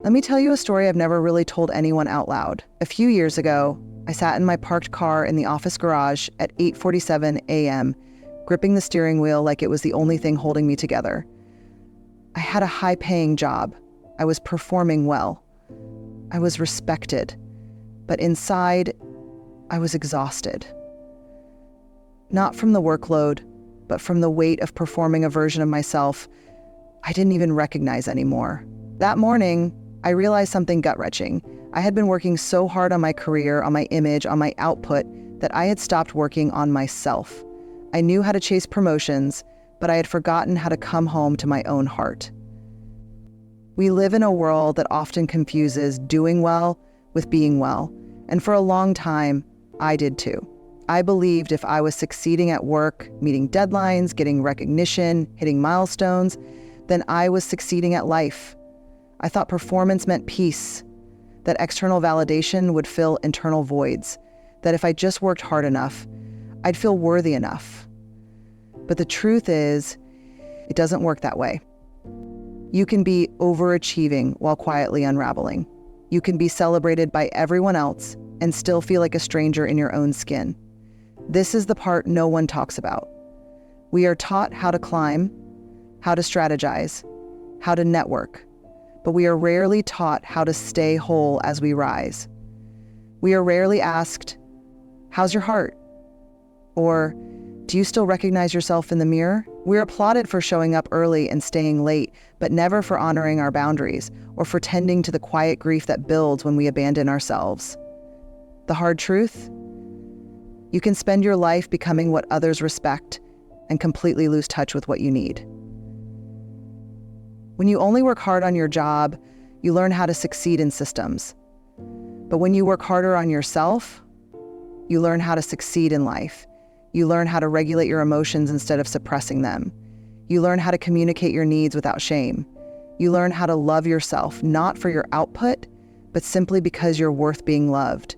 Let me tell you a story I've never really told anyone out loud. A few years ago, I sat in my parked car in the office garage at 8:47 a.m., gripping the steering wheel like it was the only thing holding me together. I had a high-paying job. I was performing well. I was respected. But inside, I was exhausted. Not from the workload, but from the weight of performing a version of myself I didn't even recognize anymore. That morning, I realized something gut-wrenching. I had been working so hard on my career, on my image, on my output, that I had stopped working on myself. I knew how to chase promotions, but I had forgotten how to come home to my own heart. We live in a world that often confuses doing well with being well, and for a long time, I did too. I believed if I was succeeding at work, meeting deadlines, getting recognition, hitting milestones, then I was succeeding at life. I thought performance meant peace, that external validation would fill internal voids, that if I just worked hard enough, I'd feel worthy enough. But the truth is, it doesn't work that way. You can be overachieving while quietly unraveling. You can be celebrated by everyone else and still feel like a stranger in your own skin. This is the part no one talks about. We are taught how to climb, how to strategize, how to network, but we are rarely taught how to stay whole as we rise. We are rarely asked, "How's your heart?" Or, "Do you still recognize yourself in the mirror?" We're applauded for showing up early and staying late, but never for honoring our boundaries or for tending to the quiet grief that builds when we abandon ourselves. The hard truth? You can spend your life becoming what others respect and completely lose touch with what you need. When you only work hard on your job, you learn how to succeed in systems. But when you work harder on yourself, you learn how to succeed in life. You learn how to regulate your emotions instead of suppressing them. You learn how to communicate your needs without shame. You learn how to love yourself, not for your output, but simply because you're worth being loved.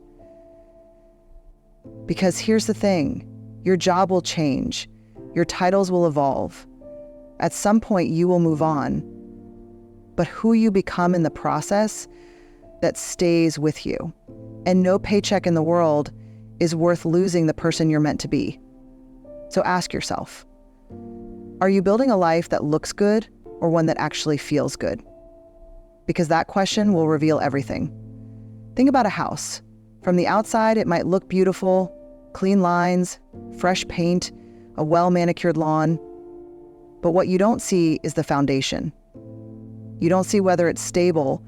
Because here's the thing, your job will change. Your titles will evolve. At some point, you will move on. But who you become in the process, that stays with you. And no paycheck in the world is worth losing the person you're meant to be. So ask yourself, are you building a life that looks good or one that actually feels good? Because that question will reveal everything. Think about a house. From the outside, it might look beautiful, clean lines, fresh paint, a well-manicured lawn. But what you don't see is the foundation. You don't see whether it's stable,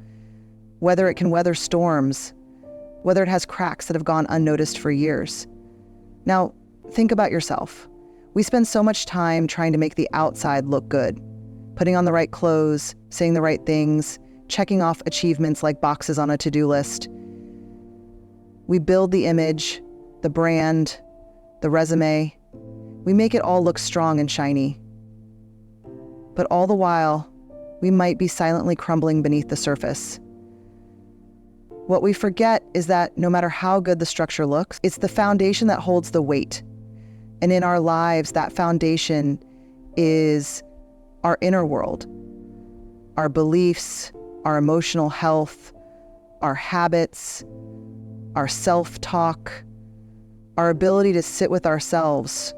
whether it can weather storms, whether it has cracks that have gone unnoticed for years. Now, think about yourself. We spend so much time trying to make the outside look good, putting on the right clothes, saying the right things, checking off achievements like boxes on a to-do list. We build the image, the brand, the resume. We make it all look strong and shiny. But all the while, we might be silently crumbling beneath the surface. What we forget is that no matter how good the structure looks, it's the foundation that holds the weight. And in our lives, that foundation is our inner world, our beliefs, our emotional health, our habits, our self-talk, our ability to sit with ourselves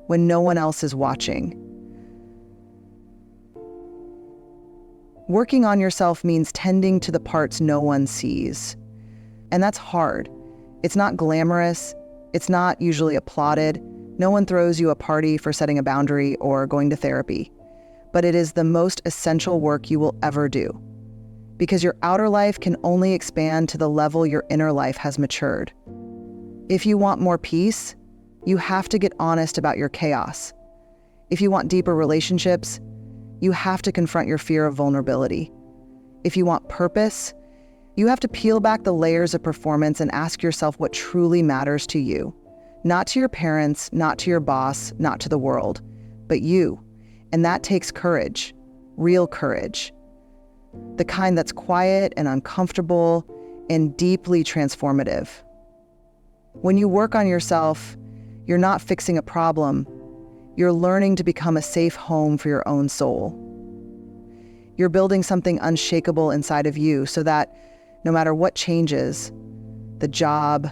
when no one else is watching. Working on yourself means tending to the parts no one sees. And that's hard. It's not glamorous. It's not usually applauded. No one throws you a party for setting a boundary or going to therapy. But it is the most essential work you will ever do. Because your outer life can only expand to the level your inner life has matured. If you want more peace, you have to get honest about your chaos. If you want deeper relationships, you have to confront your fear of vulnerability. If you want purpose, you have to peel back the layers of performance and ask yourself what truly matters to you. Not to your parents, not to your boss, not to the world, but you. And that takes courage, real courage. The kind that's quiet and uncomfortable and deeply transformative. When you work on yourself, you're not fixing a problem. You're learning to become a safe home for your own soul. You're building something unshakable inside of you so that no matter what changes, the job,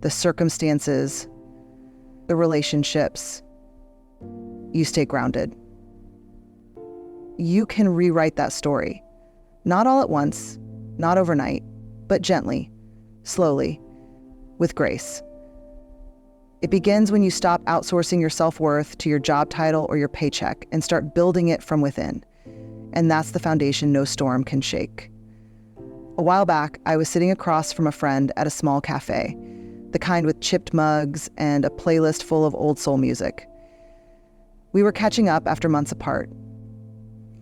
the circumstances, the relationships, you stay grounded. You can rewrite that story. Not all at once, not overnight, but gently, slowly, with grace. It begins when you stop outsourcing your self-worth to your job title or your paycheck and start building it from within. And that's the foundation no storm can shake. A while back, I was sitting across from a friend at a small cafe, the kind with chipped mugs and a playlist full of old soul music. We were catching up after months apart.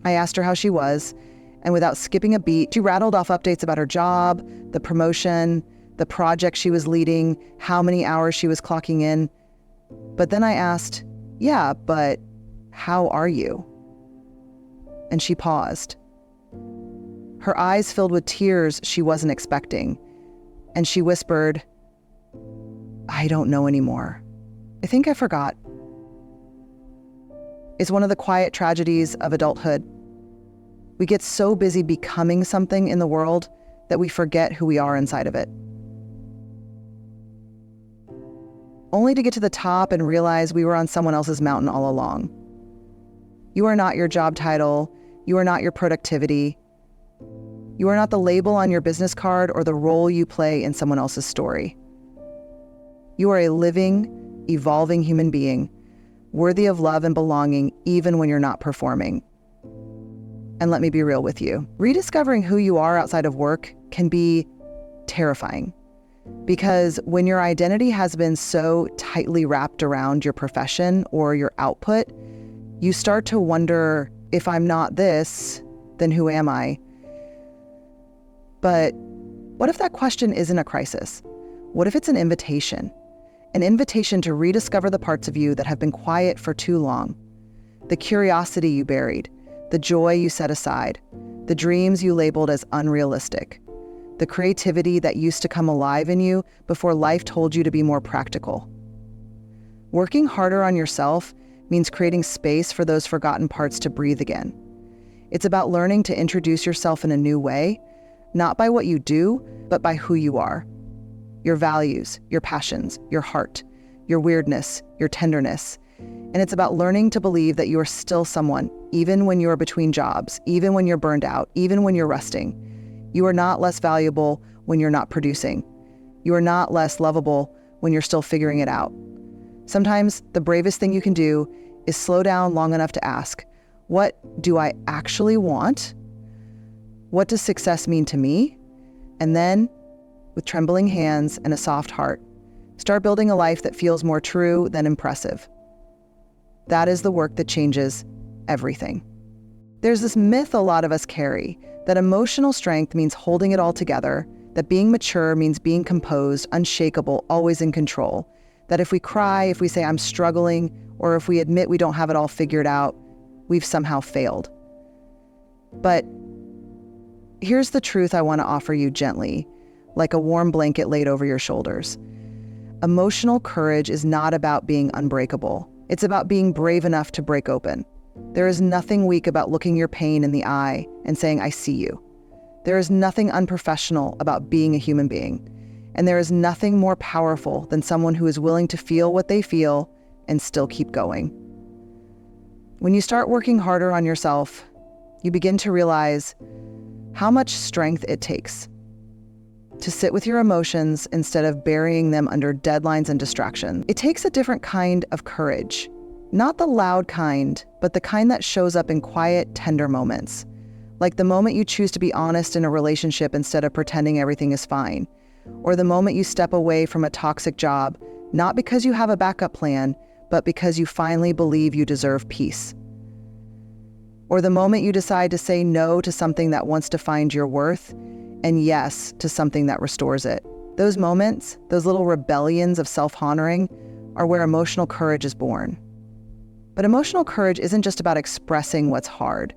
I asked her how she was, and without skipping a beat, she rattled off updates about her job, the promotion, the project she was leading, how many hours she was clocking in. But then I asked, "Yeah, but how are you?" And she paused. Her eyes filled with tears she wasn't expecting, and she whispered, "I don't know anymore. I think I forgot." It's one of the quiet tragedies of adulthood. We get so busy becoming something in the world that we forget who we are inside of it. Only to get to the top and realize we were on someone else's mountain all along. You are not your job title. You are not your productivity. You are not the label on your business card or the role you play in someone else's story. You are a living, evolving human being, worthy of love and belonging even when you're not performing. And let me be real with you. Rediscovering who you are outside of work can be terrifying. Because when your identity has been so tightly wrapped around your profession or your output, you start to wonder, if I'm not this, then who am I? But what if that question isn't a crisis? What if it's an invitation? An invitation to rediscover the parts of you that have been quiet for too long. The curiosity you buried, the joy you set aside, the dreams you labeled as unrealistic, the creativity that used to come alive in you before life told you to be more practical. Working harder on yourself means creating space for those forgotten parts to breathe again. It's about learning to introduce yourself in a new way, not by what you do, but by who you are. Your values, your passions, your heart, your weirdness, your tenderness. And it's about learning to believe that you are still someone, even when you're between jobs, even when you're burned out, even when you're resting. You are not less valuable when you're not producing. You are not less lovable when you're still figuring it out. Sometimes the bravest thing you can do is slow down long enough to ask, what do I actually want? What does success mean to me? And then, with trembling hands and a soft heart, start building a life that feels more true than impressive. That is the work that changes everything. There's this myth a lot of us carry, that emotional strength means holding it all together, that being mature means being composed, unshakable, always in control, that if we cry, if we say I'm struggling, or if we admit we don't have it all figured out, we've somehow failed. But here's the truth I want to offer you gently, like a warm blanket laid over your shoulders. Emotional courage is not about being unbreakable. It's about being brave enough to break open. There is nothing weak about looking your pain in the eye and saying, I see you. There is nothing unprofessional about being a human being. And there is nothing more powerful than someone who is willing to feel what they feel and still keep going. When you start working harder on yourself, you begin to realize how much strength it takes to sit with your emotions instead of burying them under deadlines and distractions. It takes a different kind of courage. Not the loud kind, but the kind that shows up in quiet, tender moments. Like the moment you choose to be honest in a relationship instead of pretending everything is fine. Or the moment you step away from a toxic job, not because you have a backup plan, but because you finally believe you deserve peace. Or the moment you decide to say no to something that once defined your worth, and yes to something that restores it. Those moments, those little rebellions of self-honoring, are where emotional courage is born. But emotional courage isn't just about expressing what's hard.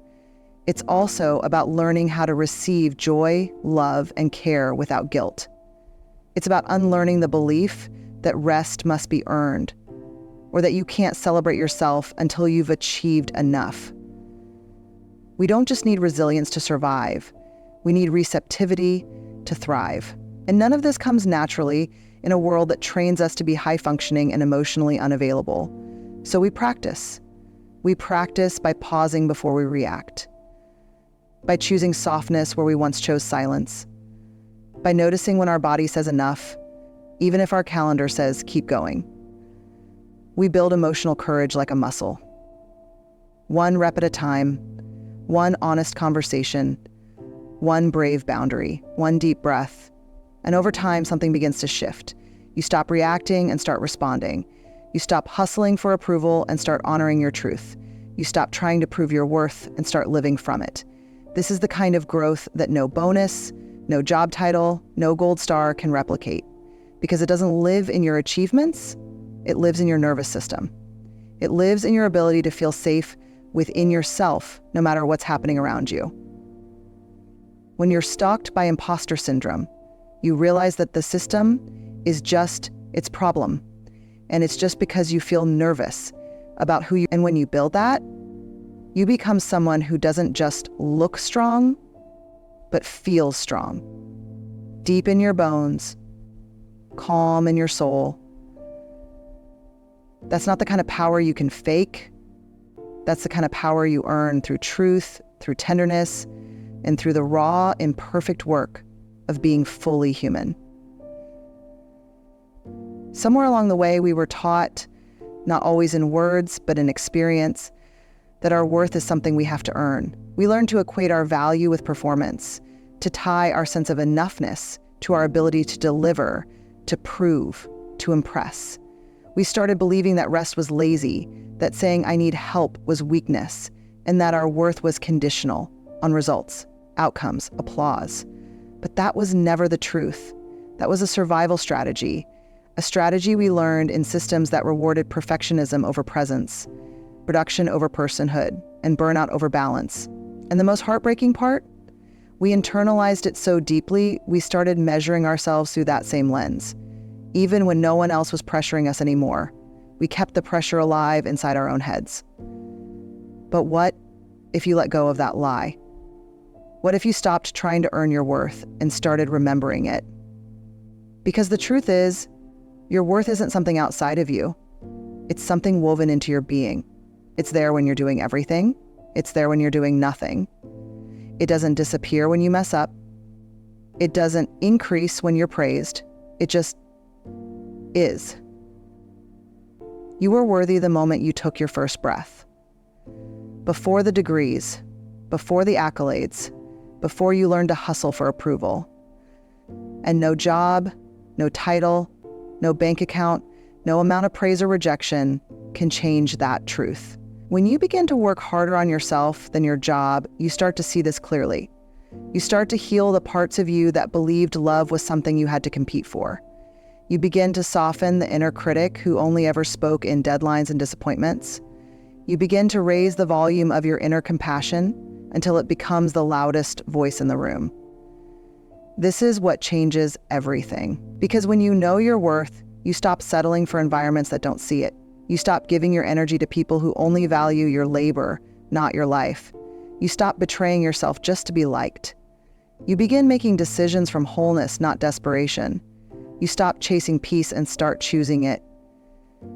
It's also about learning how to receive joy, love, and care without guilt. It's about unlearning the belief that rest must be earned, or that you can't celebrate yourself until you've achieved enough. We don't just need resilience to survive. We need receptivity to thrive. And none of this comes naturally in a world that trains us to be high-functioning and emotionally unavailable. So we practice. We practice by pausing before we react, by choosing softness where we once chose silence, by noticing when our body says enough, even if our calendar says keep going. We build emotional courage like a muscle. One rep at a time, one honest conversation, one brave boundary, one deep breath. And over time, something begins to shift. You stop reacting and start responding. You stop hustling for approval and start honoring your truth. You stop trying to prove your worth and start living from it. This is the kind of growth that no bonus, no job title, no gold star can replicate. Because it doesn't live in your achievements, it lives in your nervous system. It lives in your ability to feel safe within yourself, no matter what's happening around you. When you're stalked by imposter syndrome, you realize that the system is just its problem. And it's just because you feel nervous about who you are. And when you build that, you become someone who doesn't just look strong, but feels strong. Deep in your bones, calm in your soul. That's not the kind of power you can fake. That's the kind of power you earn through truth, through tenderness, and through the raw, imperfect work of being fully human. Somewhere along the way, we were taught, not always in words, but in experience, that our worth is something we have to earn. We learned to equate our value with performance, to tie our sense of enoughness to our ability to deliver, to prove, to impress. We started believing that rest was lazy, that saying I need help was weakness, and that our worth was conditional on results, outcomes, applause. But that was never the truth. That was a survival strategy, a strategy we learned in systems that rewarded perfectionism over presence, production over personhood, and burnout over balance. And the most heartbreaking part? We internalized it so deeply, we started measuring ourselves through that same lens. Even when no one else was pressuring us anymore, we kept the pressure alive inside our own heads. But what if you let go of that lie? What if you stopped trying to earn your worth and started remembering it? Because the truth is, your worth isn't something outside of you. It's something woven into your being. It's there when you're doing everything. It's there when you're doing nothing. It doesn't disappear when you mess up. It doesn't increase when you're praised. It just is. You were worthy the moment you took your first breath. Before the degrees, before the accolades, before you learned to hustle for approval. And no job, no title, no bank account, no amount of praise or rejection can change that truth. When you begin to work harder on yourself than your job, you start to see this clearly. You start to heal the parts of you that believed love was something you had to compete for. You begin to soften the inner critic who only ever spoke in deadlines and disappointments. You begin to raise the volume of your inner compassion until it becomes the loudest voice in the room. This is what changes everything. Because when you know your worth, you stop settling for environments that don't see it. You stop giving your energy to people who only value your labor, not your life. You stop betraying yourself just to be liked. You begin making decisions from wholeness, not desperation. You stop chasing peace and start choosing it.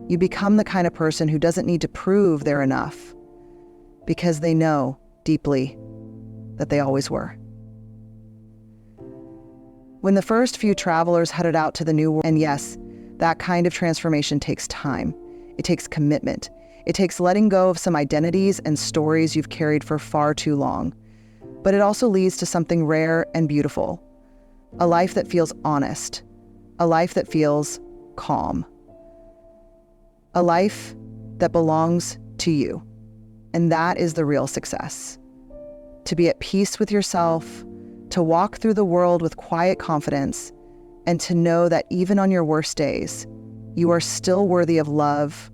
You become the kind of person who doesn't need to prove they're enough because they know deeply that they always were. When the first few travelers headed out to the new world, and yes, that kind of transformation takes time. It takes commitment. It takes letting go of some identities and stories you've carried for far too long. But it also leads to something rare and beautiful. A life that feels honest. A life that feels calm. A life that belongs to you. And that is the real success. To be at peace with yourself, to walk through the world with quiet confidence, and to know that even on your worst days, you are still worthy of love,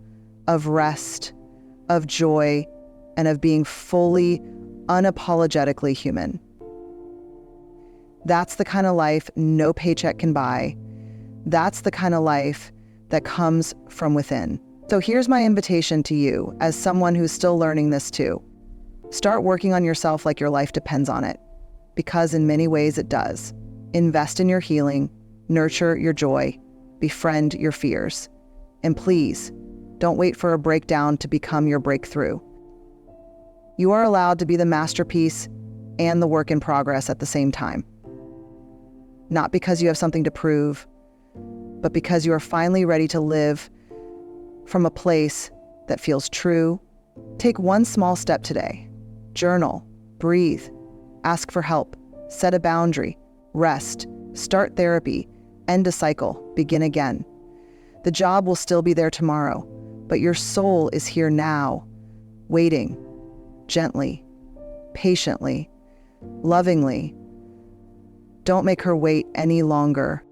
of rest, of joy, and of being fully, unapologetically human. That's the kind of life no paycheck can buy. That's the kind of life that comes from within. So here's my invitation to you as someone who's still learning this too. Start working on yourself like your life depends on it, because in many ways it does. Invest in your healing, nurture your joy, befriend your fears. And please, don't wait for a breakdown to become your breakthrough. You are allowed to be the masterpiece and the work in progress at the same time. Not because you have something to prove, but because you are finally ready to live from a place that feels true. Take one small step today. Journal, breathe, ask for help, set a boundary, rest, start therapy, end a cycle, begin again. The job will still be there tomorrow, but your soul is here now, waiting, gently, patiently, lovingly. Don't make her wait any longer.